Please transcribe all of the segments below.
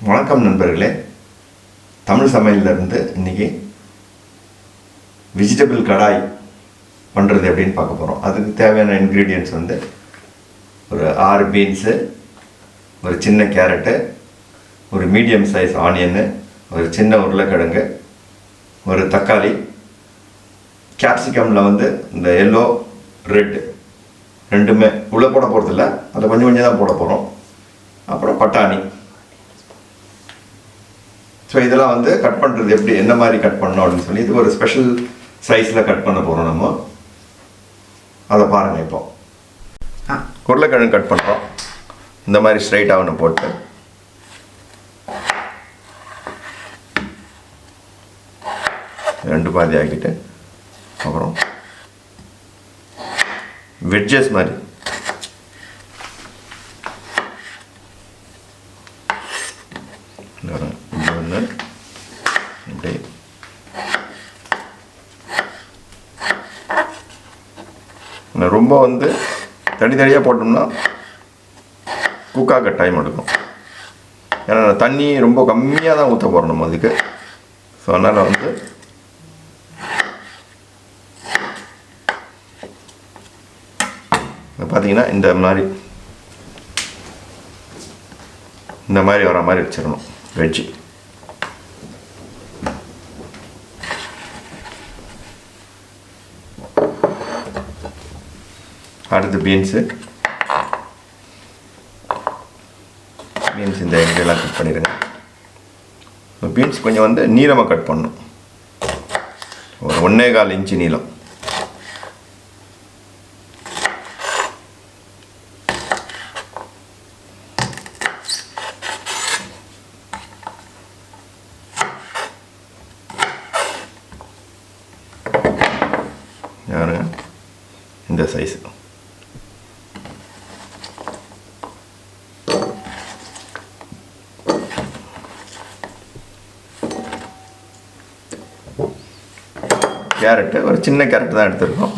வணக்கம் நண்பர்களே. தமிழ் சமையலிருந்து இன்றைக்கி வெஜிடபிள் கடாய் பண்ணுறது எப்படின்னு பார்க்க போகிறோம். அதுக்கு தேவையான இன்க்ரீடியன்ட்ஸ் வந்து ஒரு 6 பீன்ஸு, ஒரு சின்ன கேரட்டு, ஒரு மீடியம் சைஸ் ஆனியனு, ஒரு சின்ன உருளைக்கிழங்கு, ஒரு தக்காளி, கேப்சிகமில் வந்து இந்த எல்லோ ரெட் ரெண்டுமே உள்ளே போட போகிறதில்ல, அதை கொஞ்சம் கொஞ்சம் தான் போட போகிறோம். அப்புறம் பட்டாணி. ஸோ இதெல்லாம் வந்து கட் பண்ணுறது எப்படி, என்ன மாதிரி கட் பண்ணோம் அப்படின்னு சொல்லி இது ஒரு ஸ்பெஷல் சைஸில் கட் பண்ண போகிறோம். நம்ம அதை பாருங்கள். இப்போ உருளைக்கிழங்கு கட் பண்ணுறோம். இந்த மாதிரி ஸ்ட்ரைட்டாக ஒன்று போட்டு ரெண்டு பாதி ஆக்கிட்டு அப்புறம் வெட்ஜஸ் மாதிரி ரொம்ப வந்து தனித்தனியாக போட்டோம்னா குக்காக டைம் எடுக்கும். ஏன்னா தண்ணி ரொம்ப கம்மியாக தான் ஊற்ற போகிறோம் நம்ம அதுக்கு. ஸோ அதனால் வந்து பார்த்தீங்கன்னா இந்த மாதிரி வர மாதிரி வச்சிடணும் வெஜ்ஜி. அடுத்து பீன்ஸு இந்த எங்கெல்லாம் கட் பண்ணிடுங்க. பீன்ஸ் கொஞ்சம் வந்து நீளமாக கட் பண்ணணும். ஒரு 1.25 இன்ச்சு நீளம். இந்த சைஸ். கேரட்டு ஒரு சின்ன கேரட் தான் எடுத்துருக்கோம்.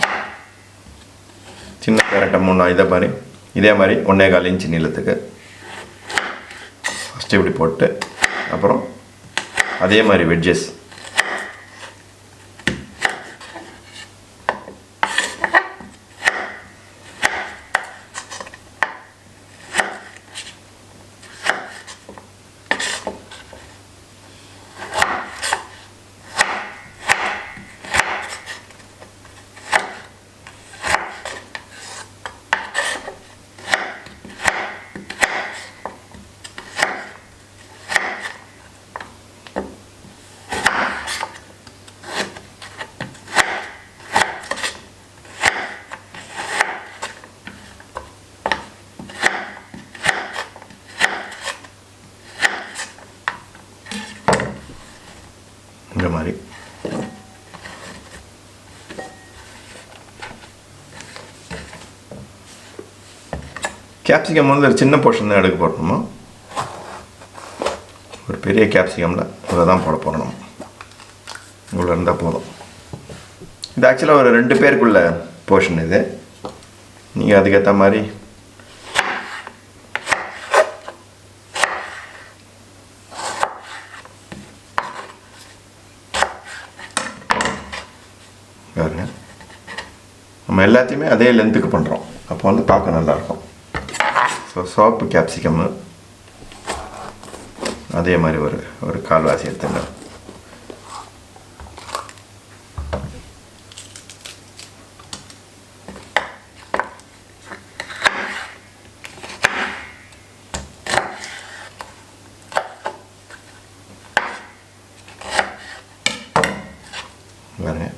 சின்ன கேரட்டை 3 இதே மாதிரி 1.25 இன்ச்சு நீளத்துக்கு ஃபஸ்ட்டு இப்படி போட்டு அப்புறம் அதே மாதிரி வெட்ஜஸ் இந்த மாதிரி. கேப்சிகம் வந்து ஒரு சின்ன போர்ஷன் தான் எடுக்க போடணுமா. ஒரு பெரிய கேப்சிகமில் இவ்வளோ தான் போட போகிறோம். நம்ம இவ்வளோ இருந்தால் போதும். இது ஆக்சுவலாக ஒரு 2 பேருக்குள்ள போர்ஷன். இது நீங்கள் அதுக்கேற்ற மாதிரி பாருங்க. நம்ம எல்லாத்தையுமே அதே லென்த்துக்கு பண்ணுறோம். அப்போ வந்து பார்க்க நல்லாயிருக்கும். ஸோ சோப்பு கேப்சிகம்மு அதே மாதிரி ஒரு கால்வாசி எடுத்துங்க. பாருங்க.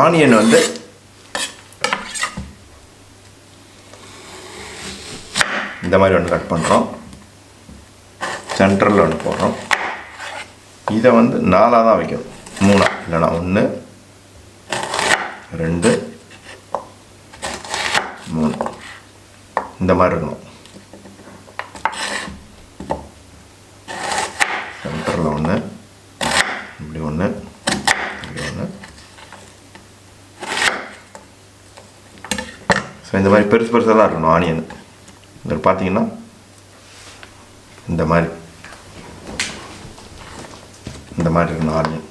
ஆனியன் வந்து இந்த மாதிரி ஒன்று கட் பண்ணுறோம். சென்டரில் ஒன்று போடுறோம். இதை வந்து 4 தான் வைக்கணும், 3 இல்லைனா 1 2 3 இந்த மாதிரி இருக்கணும். சென்டரில் 1 இப்படி 1 இப்படி 1 ஸோ இந்த மாதிரி பெருசு பெருசாக தான் இருக்கணும் ஆனியன். இதில் பார்த்தீங்கன்னா இந்த மாதிரி இருக்கணும் ஆனியன்.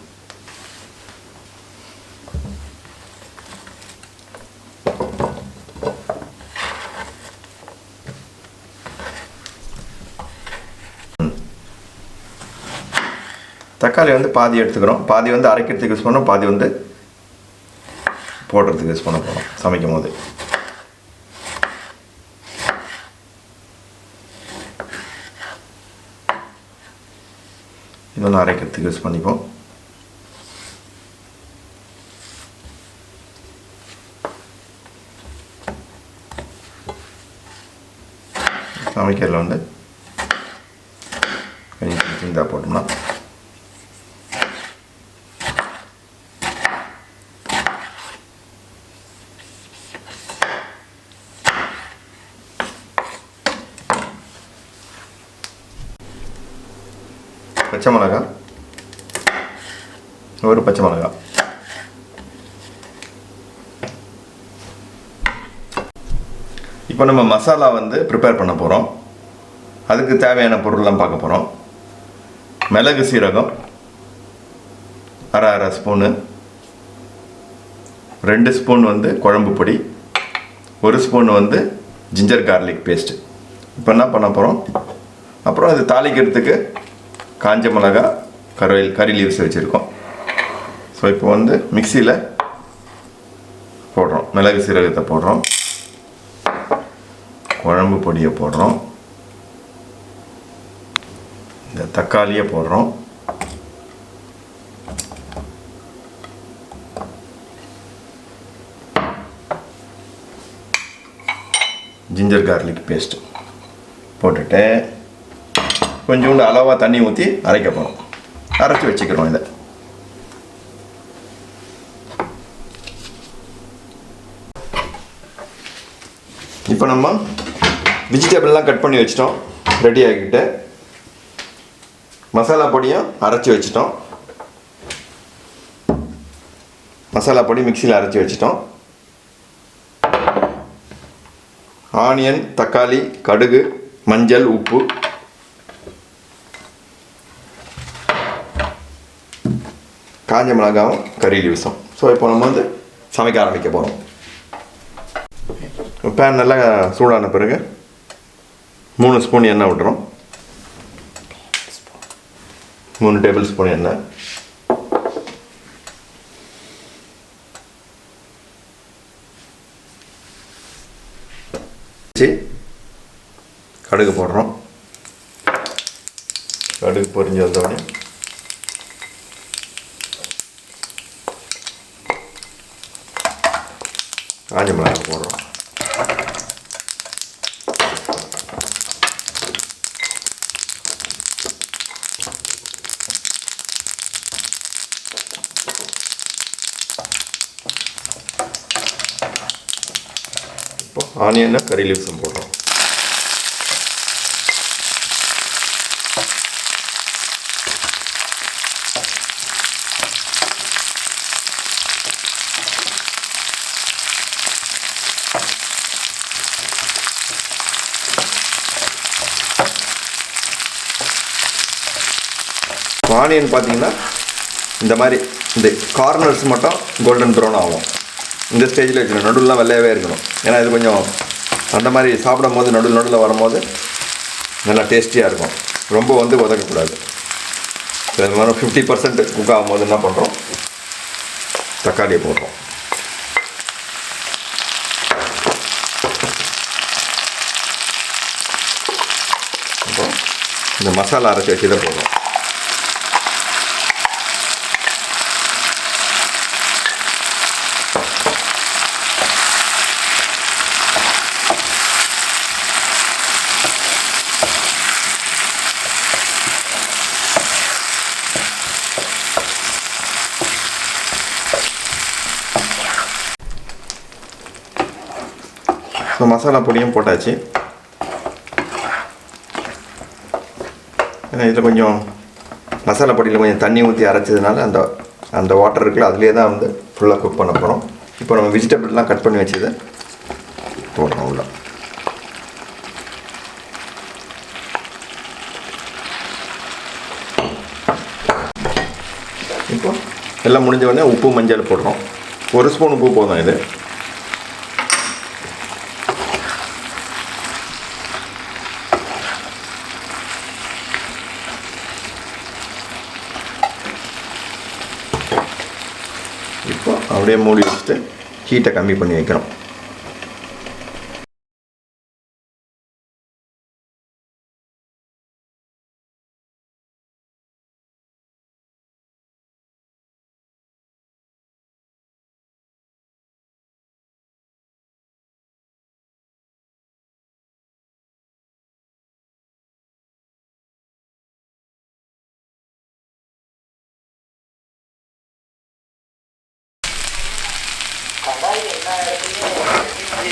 தக்காளி வந்து பாதி எடுத்துக்கிறோம். பாதி வந்து அரைக்கிறதுக்கு யூஸ் பண்ணோம், பாதி வந்து போடுறதுக்கு யூஸ் பண்ண போகிறோம் சமைக்கும் போது. இதெல்லாம் அரைக்கிறதுக்கு யூஸ் பண்ணிப்போம். சமைக்கிறதுல வந்து கொஞ்சம் சின்னதாக போட்டோம்னா பச்சை மிளகா, ஒரு பச்சை மிளகா, இப்போ நம்ம மசாலா வந்து ப்ரிப்பேர் பண்ண போகிறோம். அதுக்கு தேவையான பொருள்லாம் பார்க்க போகிறோம். மிளகு சீரகம் அரை ஸ்பூனு, 2 ஸ்பூன் வந்து குழம்பு பொடி, 1 ஸ்பூன் வந்து ஜிஞ்சர் கார்லிக் பேஸ்ட்டு. இப்போ என்ன பண்ண போகிறோம், அப்புறம் அது தாளிக்கிறதுக்கு காஞ்ச மிளகா, கறி லீவ்ஸ் வச்சுருக்கோம். ஸோ இப்போ வந்து மிக்சியில் போடுறோம். மிளகு சீரகத்தை போடுறோம், குழம்பு பொடியை போடுறோம், இந்த தக்காளியை போடுறோம், ஜிஞ்சர் கார்லிக் பேஸ்ட்டு போட்டுட்டு கொஞ்சோண்டு அளவாக தண்ணி ஊற்றி அரைக்க போகிறோம். அரைச்சி வச்சுக்கிறோம். இதை இப்போ நம்ம வெஜிடபிள்லாம் கட் பண்ணி வச்சிட்டோம், ரெடி ஆகிக்கிட்டு மசாலா பொடியும் அரைச்சி வச்சிட்டோம். மசாலா பொடி மிக்சியில் அரைச்சி வச்சிட்டோம். ஆனியன், தக்காளி, கடுகு, மஞ்சள், உப்பு, காஞ்ச மிளகாவும் கறி லீவ்ஸும். ஸோ இப்போ நம்ம வந்து சமைக்க ஆரம்பிக்க போகிறோம். பேன் நல்லா சூடான பிறகு 3 ஸ்பூன் எண்ணெய் விட்டுறோம். 3 டேபிள் ஸ்பூன் எண்ணெய். கடுகு போடுறோம். கடுகு பொரிஞ்சு வந்தோடனே காஞ்ச மிளகாய் போடுறோம். இப்போ ஆனியனை கறி லீவ்ஸும் போடுறோம். ஆனியன் பார்த்தீங்கன்னா இந்த மாதிரி இந்த கார்னர்ஸ் மட்டும் கோல்டன் ப்ரௌன் ஆகும். இந்த ஸ்டேஜில் வைக்கணும். நடுவுலாம் வெள்ளையாகவே இருக்கணும். ஏன்னா இது கொஞ்சம் அந்த மாதிரி சாப்பிடும் போது நடுவில் வரும்போது நல்லா டேஸ்டியாக இருக்கும். ரொம்ப வந்து உதக்கக்கூடாது. இது மாதிரி 50% குக் ஆகும்போது என்ன பண்ணுறோம், தக்காளியை போடுறோம். அப்புறம் இந்த மசாலா அரைச்சி வச்சு இதை போடுறோம். ஸோ மசாலா பொடியும் போட்டாச்சு. ஏன்னா இதில் கொஞ்சம் மசாலா பொடியில் கொஞ்சம் தண்ணி ஊற்றி அரைச்சதுனால அந்த வாட்டர் இருக்குல்ல, அதுலேயே தான் வந்து ஃபுல்லாக குக் பண்ண போகிறோம். இப்போ நம்ம வெஜிடபிள்லாம் கட் பண்ணி வச்சது போடுறோம் உள்ள. இப்போ எல்லாம் முடிஞ்ச உடனே உப்பு மஞ்சள் போடுறோம். 1 ஸ்பூன் உப்பு போதும் இது. இப்போ அப்படியே மூடி வச்சுட்டு ஹீட்டை கம்மி பண்ணி வைக்கிறோம்.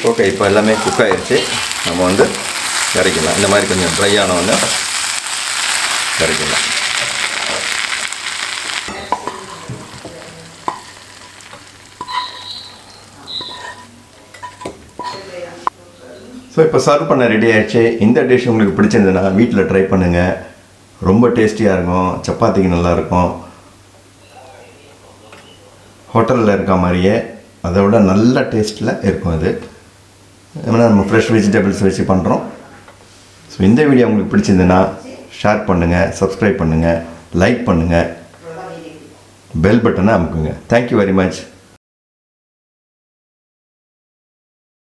ஓகே, இப்போ எல்லாமே குக் ஆகிடுச்சு. நம்ம வந்து இறக்கலாம். இந்த மாதிரி கொஞ்சம் ட்ரை ஆனவொன்னே இறக்கலாம். ஸோ இப்போ சர்வ் பண்ண ரெடி ஆகிடுச்சு. இந்த டிஷ் உங்களுக்கு பிடிச்சிருந்ததுன்னா வீட்டில் ட்ரை பண்ணுங்கள். ரொம்ப டேஸ்டியாக இருக்கும். சப்பாத்திக்கு நல்லாயிருக்கும். ஹோட்டலில் இருக்க மாதிரியே அதை விட நல்ல டேஸ்ட்டில் இருக்கும். அது ஏன்னா நம்ம ஃப்ரெஷ் வெஜிடபிள்ஸ் வச்சு பண்ணுறோம். ஸோ இந்த வீடியோ உங்களுக்கு பிடிச்சிருந்துன்னா ஷேர் பண்ணுங்கள், சப்ஸ்கிரைப் பண்ணுங்கள், லைக் பண்ணுங்கள், பெல் பட்டனை அமுக்குங்க. Thank you very much.